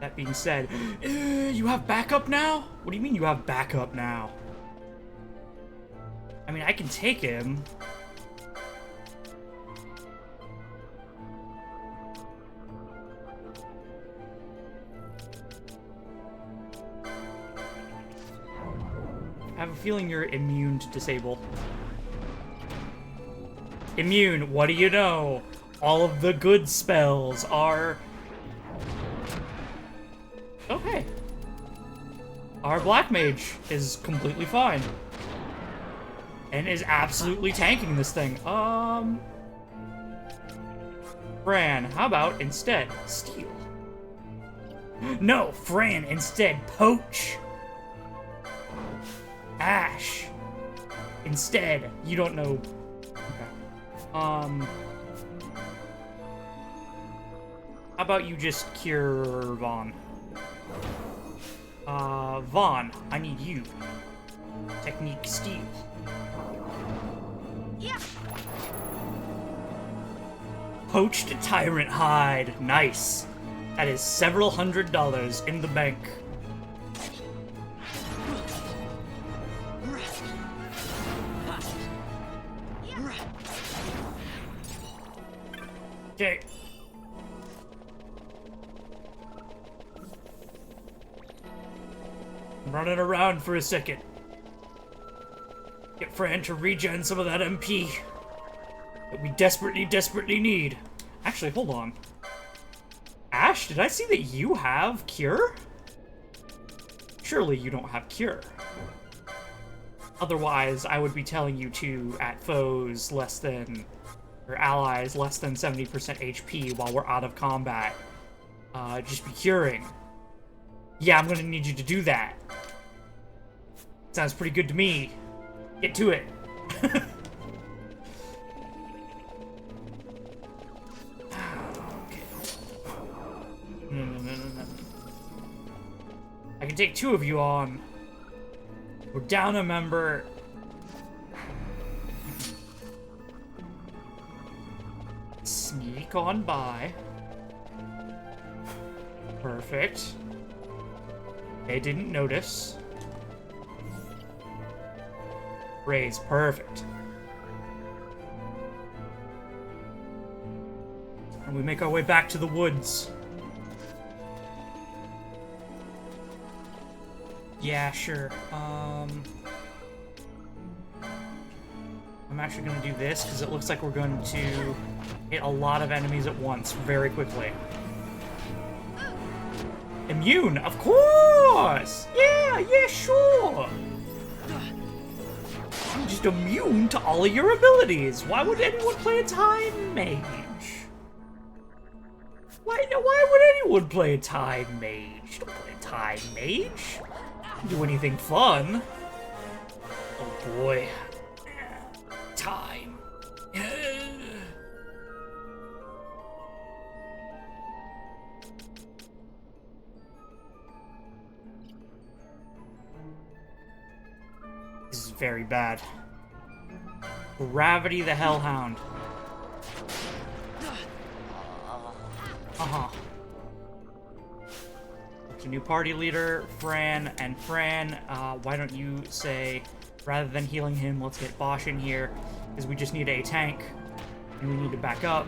That being said, you have backup now? What do you mean you have backup now? I mean, I can take him. I have a feeling you're immune to disable. Immune, what do you know? All of the good spells are... Okay. Our Black Mage is completely fine. And is absolutely tanking this thing. Fran, how about instead steal? No, Fran, instead poach. Ash. Instead, you don't know. Okay. How about you just cure Vaughn? Vaughn, I need you. Technique steal. Yeah. Poached tyrant hide. Nice. That is several $100 in the bank. Okay. I'm running around for a second. Get Fran to regen some of that MP that we desperately need. Actually, hold on. Ash, did I see that you have Cure? Surely you don't have Cure. Otherwise, I would be telling you to, at foes less than, or allies less than 70% HP while we're out of combat, just be curing. Yeah, I'm gonna need you to do that. Sounds pretty good to me. Get to it. Okay. No. I can take 2 of you on. We're down a member. Sneak on by. Perfect. They didn't notice. Raise, perfect. And we make our way back to the woods. Yeah, sure. I'm actually gonna do this because it looks like we're going to hit a lot of enemies at once very quickly. Immune, of course! Yeah, sure! I'm just immune to all of your abilities. Why would anyone play a Time Mage? Why would anyone play a Time Mage? Don't play a Time Mage. Don't do anything fun. Oh boy. Time. This is very bad. Gravity the Hellhound. It's a new party leader, Fran, and Fran, why don't you say, rather than healing him, let's get Bosch in here, because we just need a tank, and we need to back up.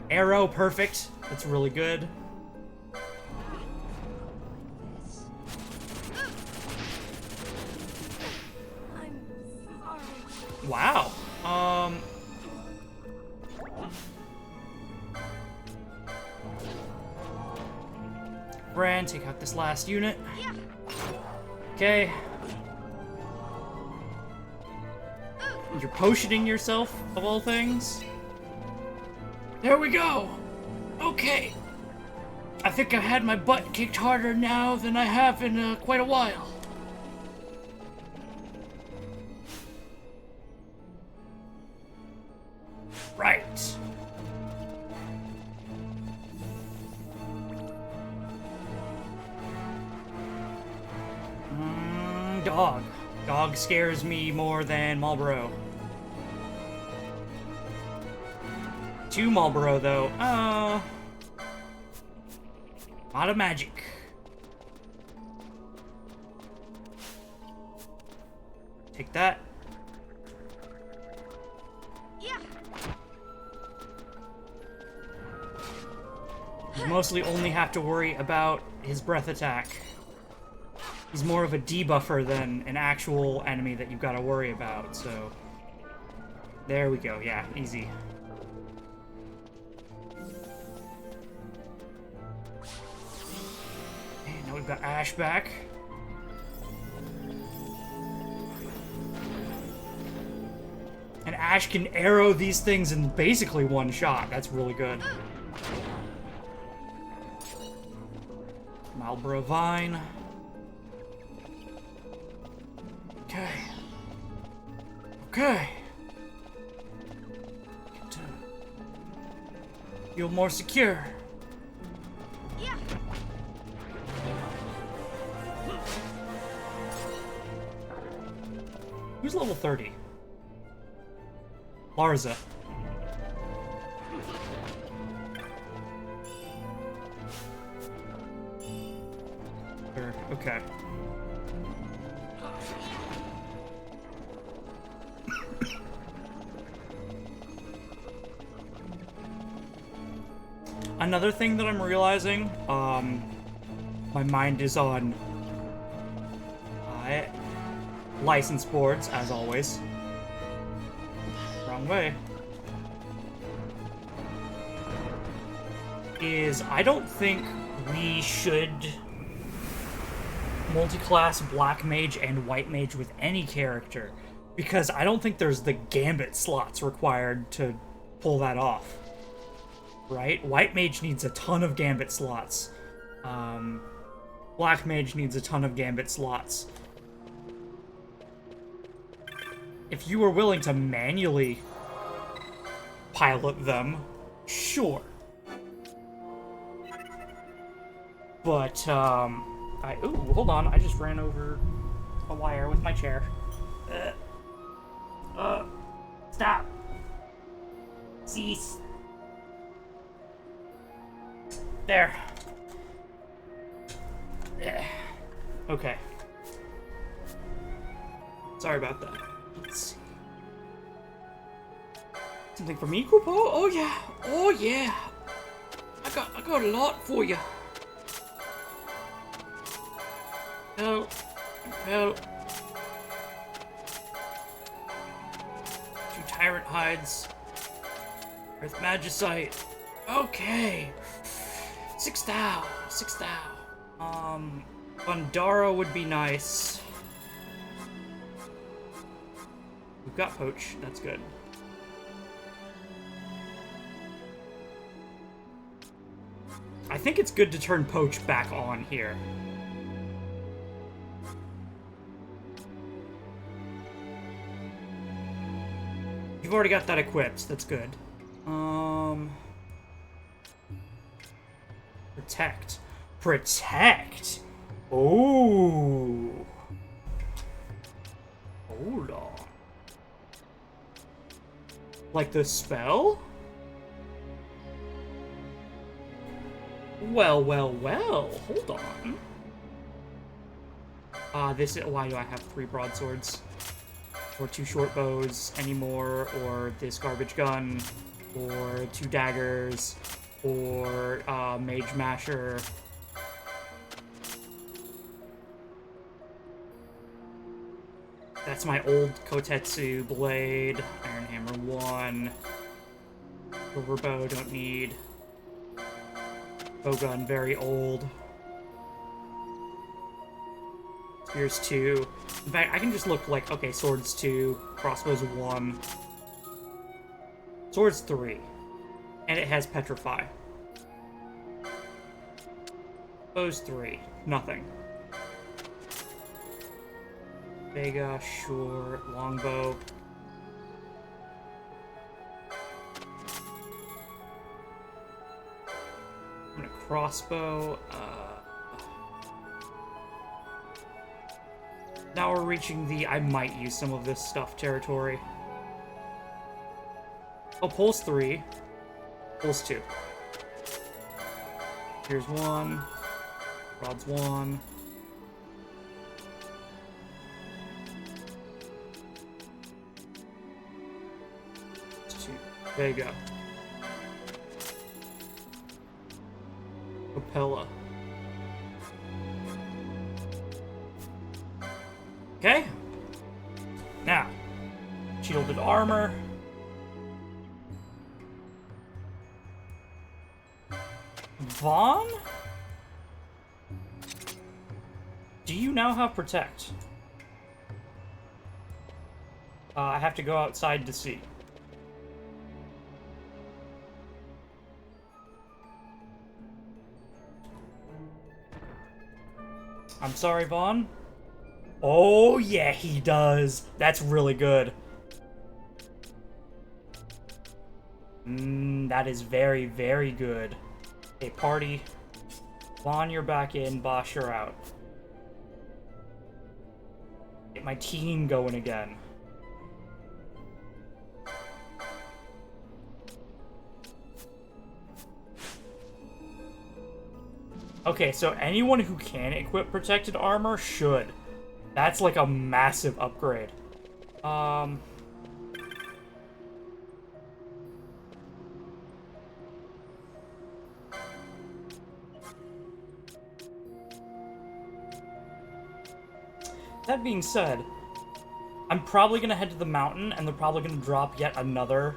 Arrow, perfect. That's really good. Wow. Fran, take out this last unit. Okay. You're potioning yourself, of all things. There we go. Okay. I think I've had my butt kicked harder now than I have in quite a while. Right. Dog. Dog scares me more than Marlboro. 2 Marlboro, though. Out of magic. Take that. Yeah. You mostly only have to worry about his breath attack. He's more of a debuffer than an actual enemy that you've got to worry about, so... There we go, yeah, easy. Okay, now we've got Ash back. And Ash can arrow these things in basically one shot. That's really good. Marlboro Vine. Okay. Okay. Get to feel more secure. Yeah. Who's level 30? Larza. Sure, okay. Another thing that I'm realizing, my mind is on license boards, as always. Wrong way. Is I don't think we should multi-class Black Mage and White Mage with any character, because I don't think there's the gambit slots required to pull that off. Right? White Mage needs a ton of gambit slots. Black Mage needs a ton of gambit slots. If you were willing to manually pilot them, sure. But, ooh, hold on, I just ran over a wire with my chair. Stop. Cease. There. Okay. Sorry about that. Let's see. Something for me, Koopo? Oh yeah. Oh yeah. I got a lot for you. Help. Help. 2 tyrant hides. Earth Magicite. Okay. 6 thou. 6 thou. Bundara would be nice. We've got Poach. That's good. I think it's good to turn Poach back on here. You've already got that equipped. That's good. Protect. Protect? Oh. Hold on. Like the spell? Well, well, well. Hold on. This is... Why do I have 3 broadswords? Or 2 short bows anymore, or this garbage gun, or 2 daggers, or mage masher. That's my old Kotetsu blade. Iron Hammer 1. Silver bow, don't need. Bowgun, very old. Spears 2. In fact, I can just look like, okay, swords 2, crossbows 1. Swords 3. And it has Petrify. Bows 3. Nothing. Vega, sure. Longbow. I'm gonna crossbow. Now we're reaching the I might use some of this stuff territory. Oh, pulse 3. Pulse 2. Here's 1. Rods 1. It's 2. There you go. Capella. Okay. Now, shielded armor. Vaughn? Do you now have protect? I have to go outside to see. I'm sorry, Vaughn. Oh, yeah, he does. That's really good. That is very, very good. Okay, party. Vaughn, you're back in. Bosch, you're out. Get my team going again. Okay, so anyone who can equip protected armor should. That's like a massive upgrade. That being said, I'm probably gonna head to the mountain, and they're probably gonna drop yet another.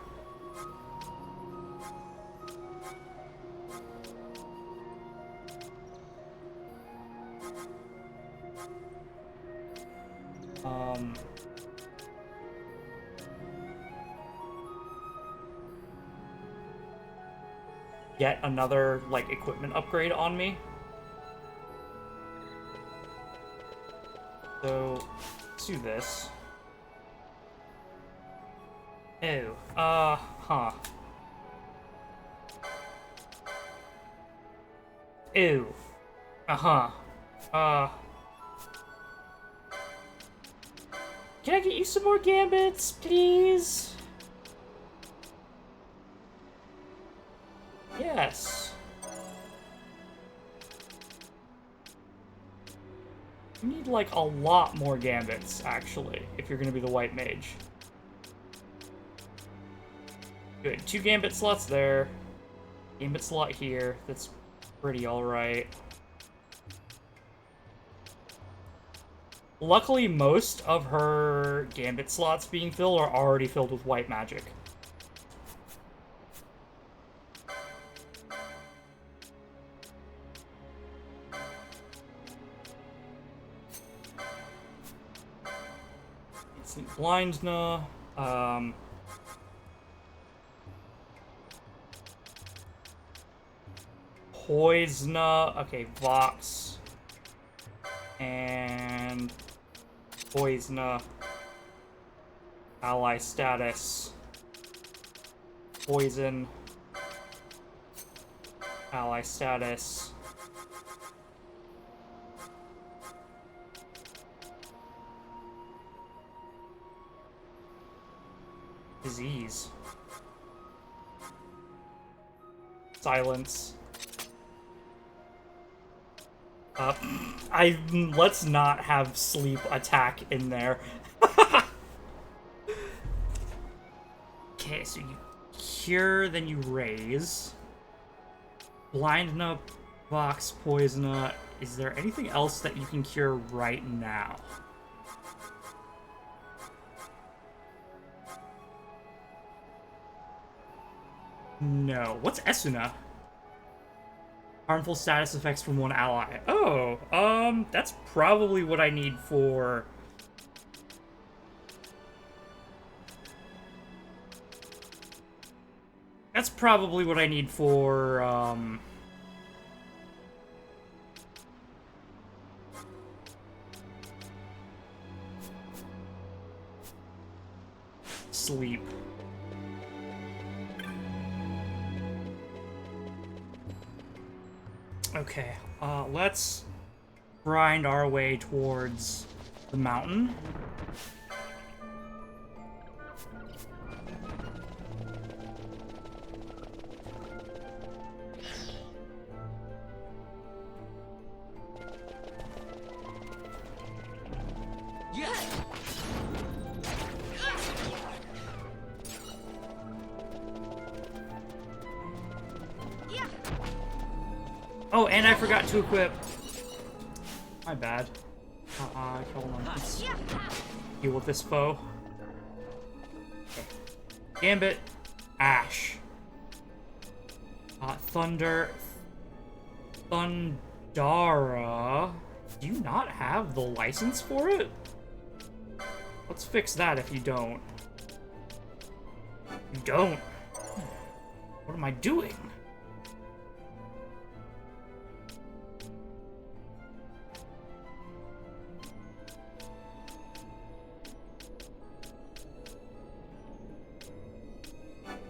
Yet another, like, equipment upgrade on me. So, let's do this. Ew. Huh. Ew. Uh-huh. Can I get you some more gambits, please? Yes. You need, like, a lot more gambits, actually, if you're gonna be the white mage. Good. 2 gambit slots there. Gambit slot here. That's pretty alright. Luckily, most of her gambit slots being filled are already filled with white magic. Instant Blindna. Poisna. Okay, Vox. And Poisna. Ally status. Poison. Ally status. Disease. Silence. Let's not have sleep attack in there. Okay, so you cure, then you raise. Blindna, Vox, Poisona. Is there anything else that you can cure right now? No. What's Esuna? Harmful status effects from one ally. Oh, that's probably what I need for... That's probably what I need for, sleep. Okay, let's grind our way towards the mountain. Oh, and I forgot to equip. My bad. Hold on. Let's deal with this foe. Okay. Gambit. Ash. Thunder. Thundara. Do you not have the license for it? Let's fix that if you don't. You don't? What am I doing?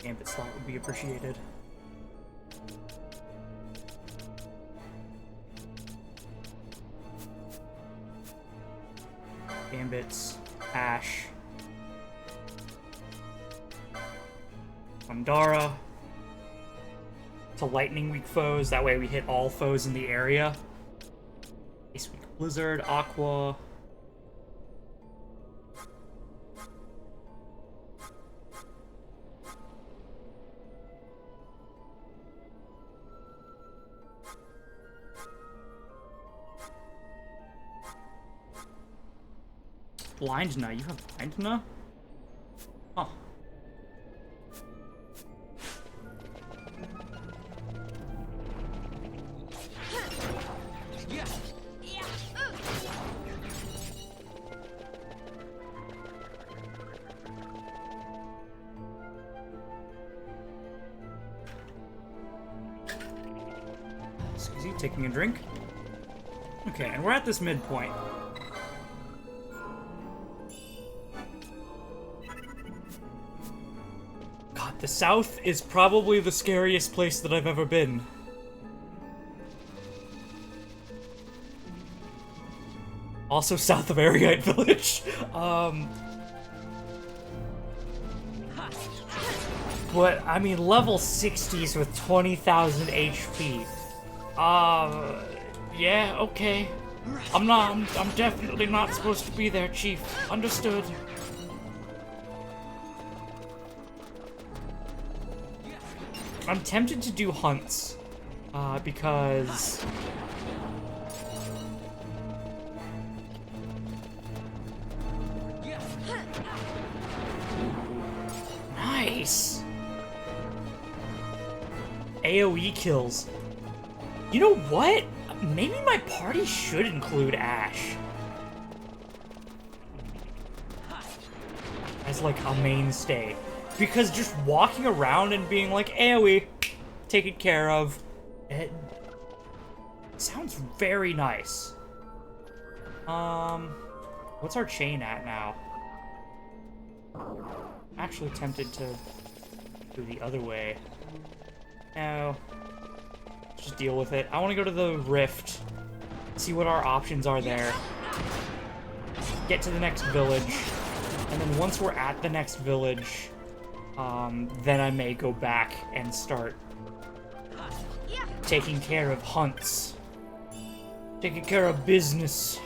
Gambit slot would be appreciated. Gambits, Ash, Thundara. To lightning weak foes, that way we hit all foes in the area. Ice weak Blizzard, Aqua. Blindna, you have Blindna? Huh. Excuse me, taking a drink. Okay, and we're at this midpoint. God, the South is probably the scariest place that I've ever been. Also south of Erudite Village. But, I mean, level 60s with 20,000 HP. Yeah, okay. I'm definitely not supposed to be there, Chief. Understood. I'm tempted to do hunts, because... Nice! AoE kills. You know what? Maybe my party should include Ash. As like a mainstay. Because just walking around and being like, AoE, taken care of, it sounds very nice. What's our chain at now? I'm actually tempted to go the other way. No. Just deal with it. I want to go to the rift. See what our options are there. Get to the next village. And then once we're at the next village, then I may go back and start taking care of hunts. Taking care of business.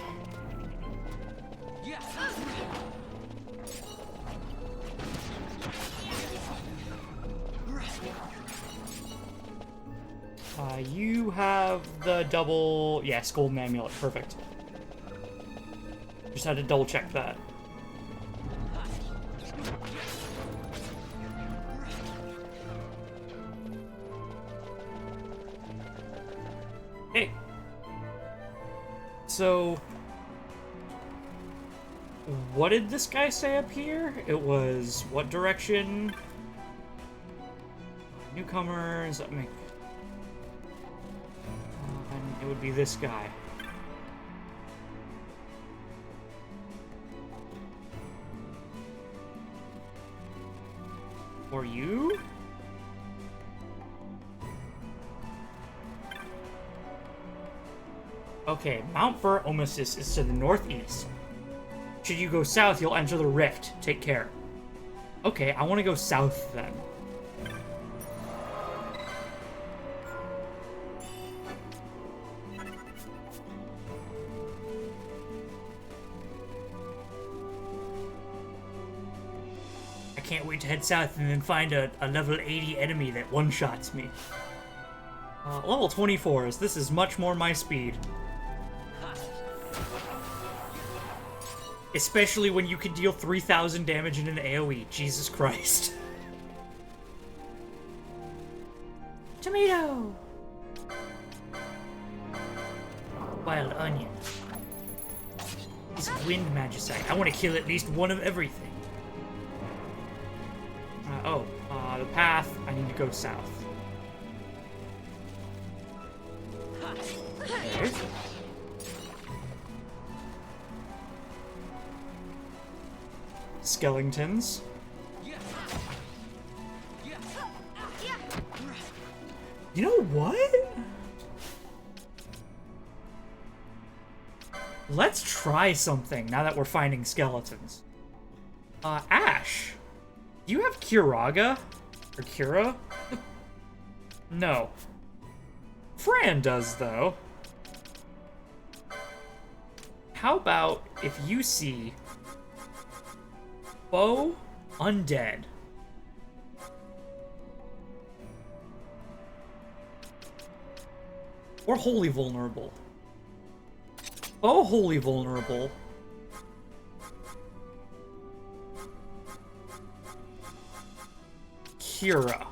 You have the double... Yes, golden amulet. Perfect. Just had to double check that. Hey. So... what did this guy say up here? It was... what direction? Newcomers... Let me... it would be this guy. Or you? Okay, Mount Bur Omesis is to the northeast. Should you go south, you'll enter the rift. Take care. Okay, I want to go south then. Can't wait to head south and then find a level 80 enemy that one-shots me. Level 24s. This is much more my speed. Especially when you can deal 3,000 damage in an AoE. Jesus Christ. Tomato! Wild onion. This wind magicite. I want to kill at least one of everything. The path. I need to go south. Okay. Skeletons. You know what? Let's try something now that we're finding skeletons. Ash, do you have Kiraga? Or Kira? No. Fran does, though. How about if you see Foe Undead? Or Wholly Vulnerable. Oh, Wholly Vulnerable. Kira.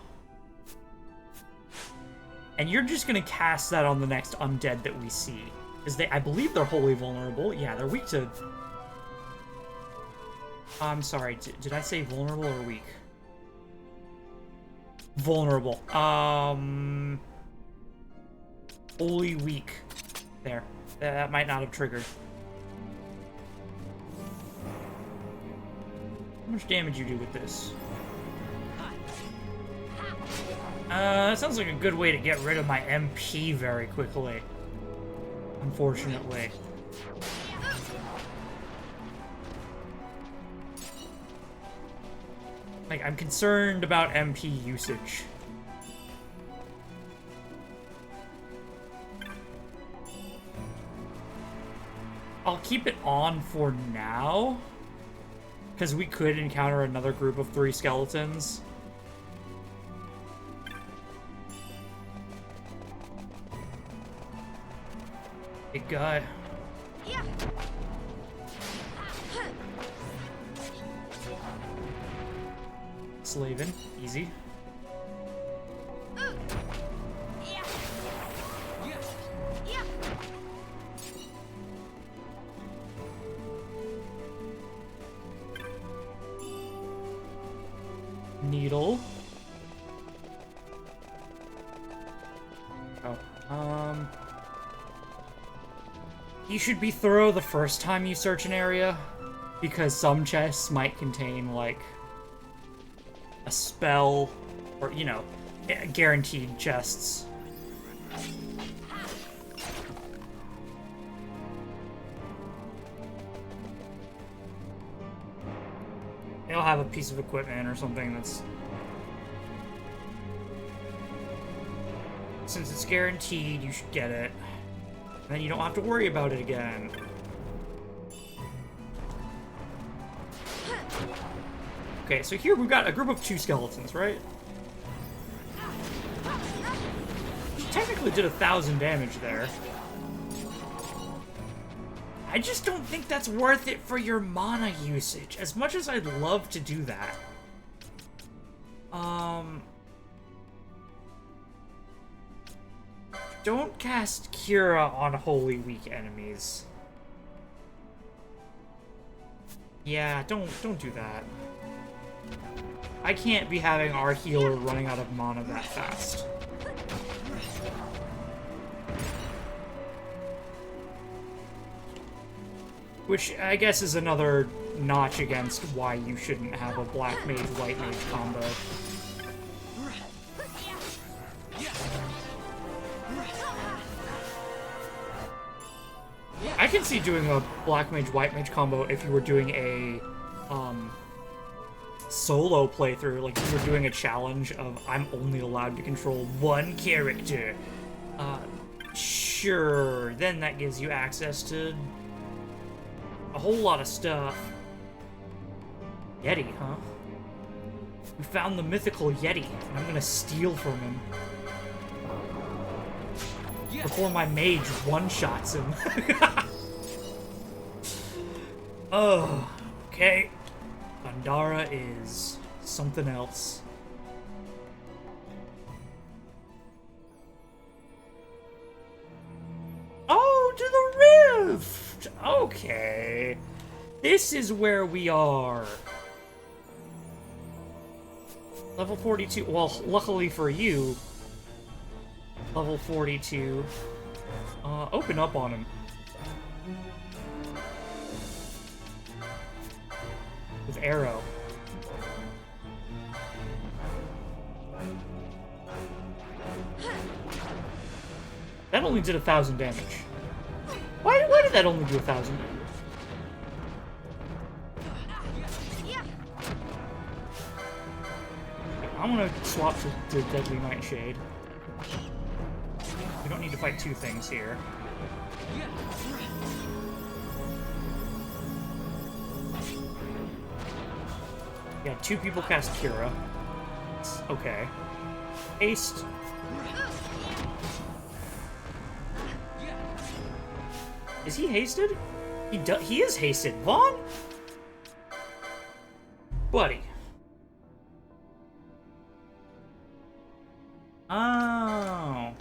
And you're just gonna cast that on the next undead that we see. Because I believe they're wholly vulnerable. Yeah, they're weak to... I'm sorry, did I say vulnerable or weak? Vulnerable. Wholly weak. There. That might not have triggered. How much damage you do with this? That sounds like a good way to get rid of my MP very quickly. Unfortunately. Like, I'm concerned about MP usage. I'll keep it on for now, because we could encounter another group of 3 skeletons. Big guy. Yeah. Slavin, easy. Yeah. Yeah. Needle. You should be thorough the first time you search an area, because some chests might contain, like, a spell, or, you know, guaranteed chests. It'll have a piece of equipment or something that's... Since it's guaranteed, you should get it. Then you don't have to worry about it again. Okay, so here we've got a group of 2 skeletons, right? Which technically did 1,000 damage there. I just don't think that's worth it for your mana usage, as much as I'd love to do that. Don't cast Kira on wholly weak enemies. Yeah, don't do that. I can't be having our healer running out of mana that fast. Which I guess is another notch against why you shouldn't have a black mage, white mage combo. I can see doing a black mage, white mage combo if you were doing a solo playthrough, like if you were doing a challenge of I'm only allowed to control 1 character. Sure, then that gives you access to a whole lot of stuff. Yeti, huh? We found the mythical Yeti, and I'm gonna steal from him. before my mage one-shots him. Oh, okay. Bandara is something else. Oh, to the rift! Okay. This is where we are. Level 42. Well, luckily for you, level 42. Open up on him. With arrow. That only did 1,000 damage. Why did that only do 1,000 damage? I'm gonna swap to Deadly Nightshade. We don't need to fight two things here. Yeah, two people cast Cura. Okay. Haste. Is he hasted? He is hasted. Vaughn? Buddy. Oh.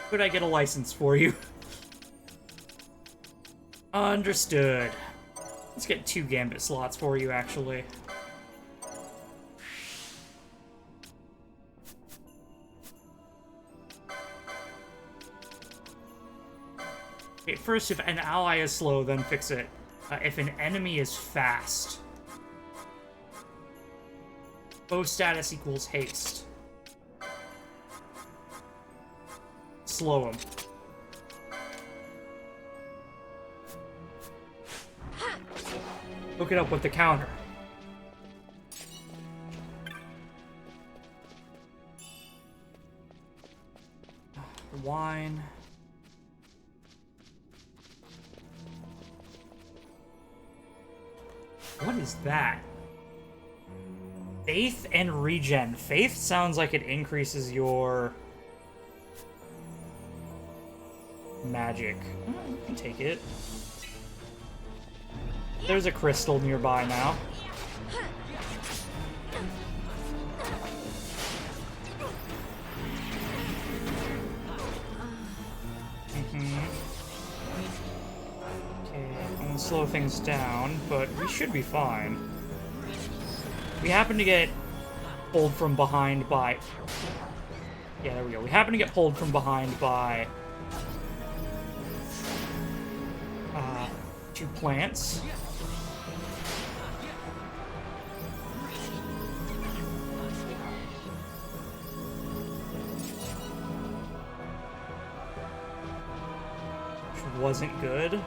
Could I get a license for you? Understood. Let's get 2 Gambit slots for you, actually. Okay, first, if an ally is slow, then fix it. If an enemy is fast. Bow status equals haste. Slow him. Hook it up with the counter. Wine. What is that? Faith and regen. Faith sounds like it increases your magic. Oh, you can take it. There's a crystal nearby now. Okay, I'm gonna slow things down, but we should be fine. We happen to get pulled from behind by... Yeah, there we go. We happen to get pulled from behind by... 2 plants. Which wasn't good.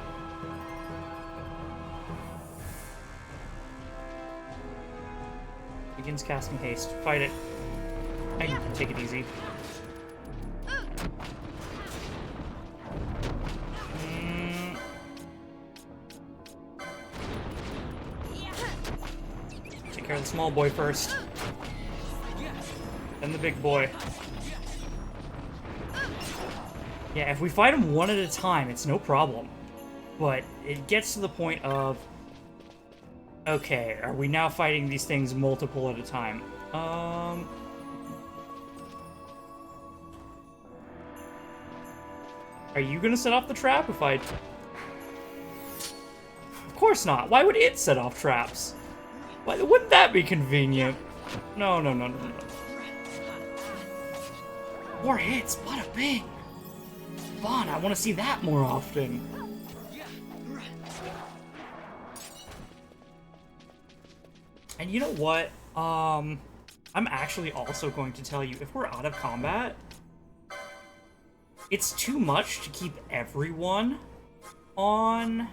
Begins casting haste. Fight it. I can take it easy. Take care of the small boy first. Then the big boy. Yeah, if we fight him one at a time, it's no problem. But it gets to the point of... Okay, are we now fighting these things multiple at a time? Are you gonna set off the trap if I... Of course not. Why would it set off traps? Why wouldn't that be convenient? No, no, no, no, no. 4 hits, bada bing. Vaughn, I want to see that more often. And you know what? I'm actually also going to tell you, if we're out of combat, it's too much to keep everyone on...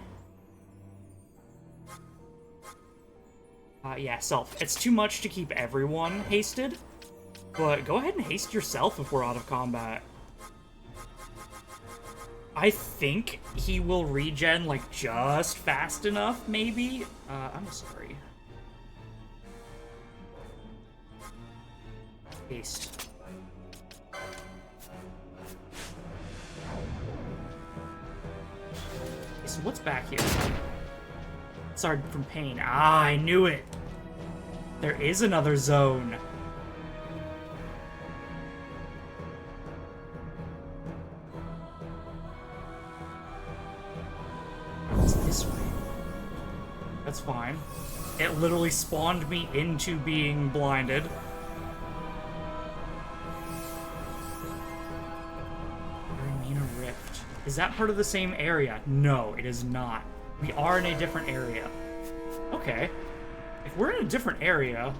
yeah, self. It's too much to keep everyone hasted, but go ahead and haste yourself if we're out of combat. I think he will regen, like, just fast enough, maybe? I'm sorry. Haste. So what's back here? Sorry from pain. Ah, I knew it. There is another zone. It's this way. That's fine. It literally spawned me into being blinded. Rift. Is that part of the same area? No, it is not. We are in a different area. Okay. If we're in a different area...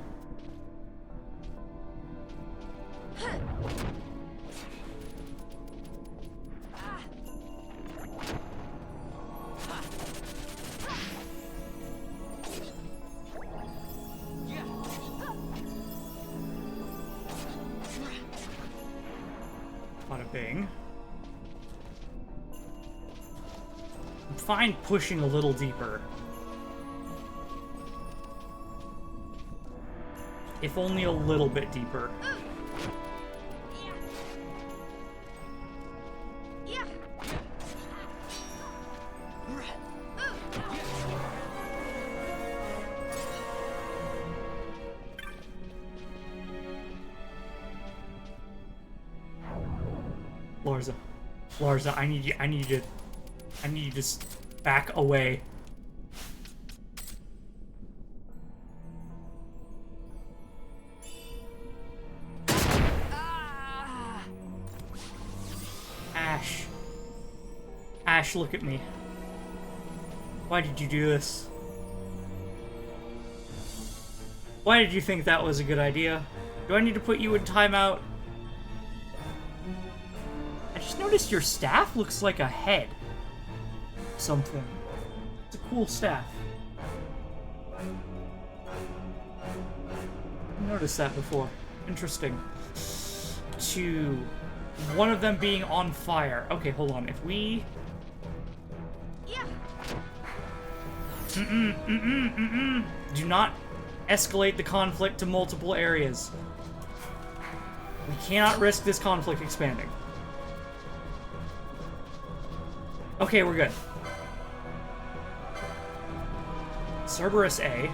Bada bing. I'm fine pushing a little deeper. If only a little bit deeper. Larza, I need you to just back away. Ash, look at me. Why did you do this? Why did you think that was a good idea? Do I need to put you in timeout? I just noticed your staff looks like a head. Something. It's a cool staff. I noticed that before. Interesting. Two. One of them being on fire. Okay, hold on. If we... Do not escalate the conflict to multiple areas. We cannot risk this conflict expanding. Okay, we're good. Cerberus A.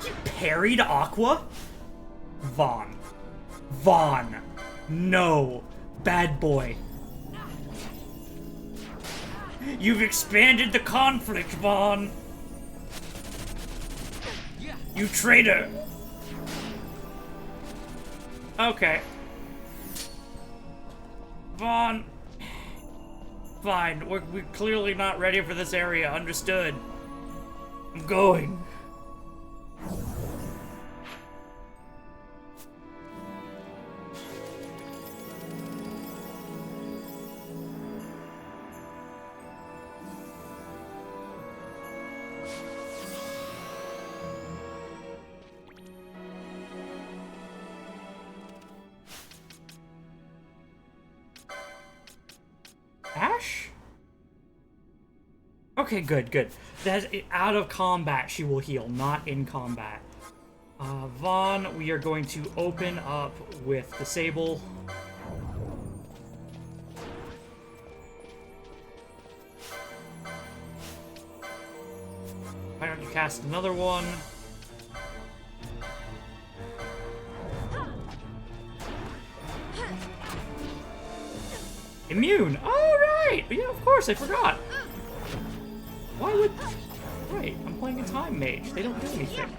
You parried Aqua? Vaughn. No. Bad boy. You've expanded the conflict, Vaughn. You traitor. Okay. Vaughn. Fine. We're clearly not ready for this area. Understood. I'm going. Ash? Okay, good. That's out of combat. She will heal, not in combat. Vaughn, we are going to open up with Disable. Why don't you cast another one? Immune! Oh, right! Yeah, of course, I forgot. Why would... Right, I'm playing a time mage. They don't do anything.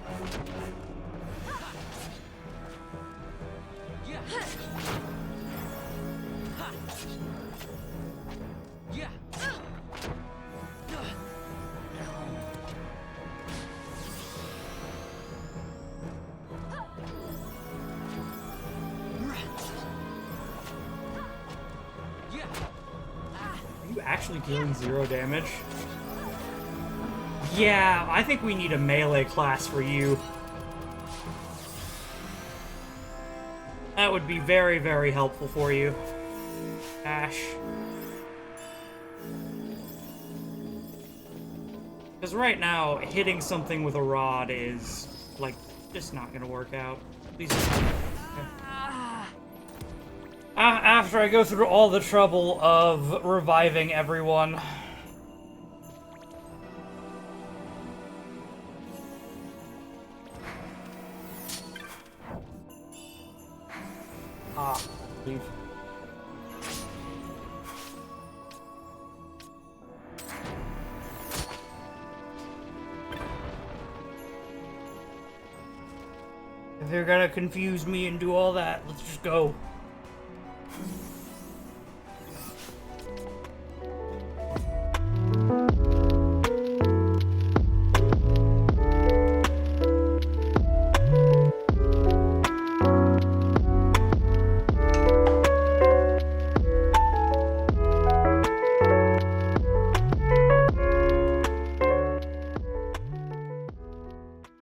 Actually dealing 0 damage? Yeah, I think we need a melee class for you. That would be very, very helpful for you, Ash. Because right now, hitting something with a rod is like, just not gonna work out. Please. After I go through all the trouble of reviving everyone. Leave. If they're gonna confuse me and do all that, let's just go.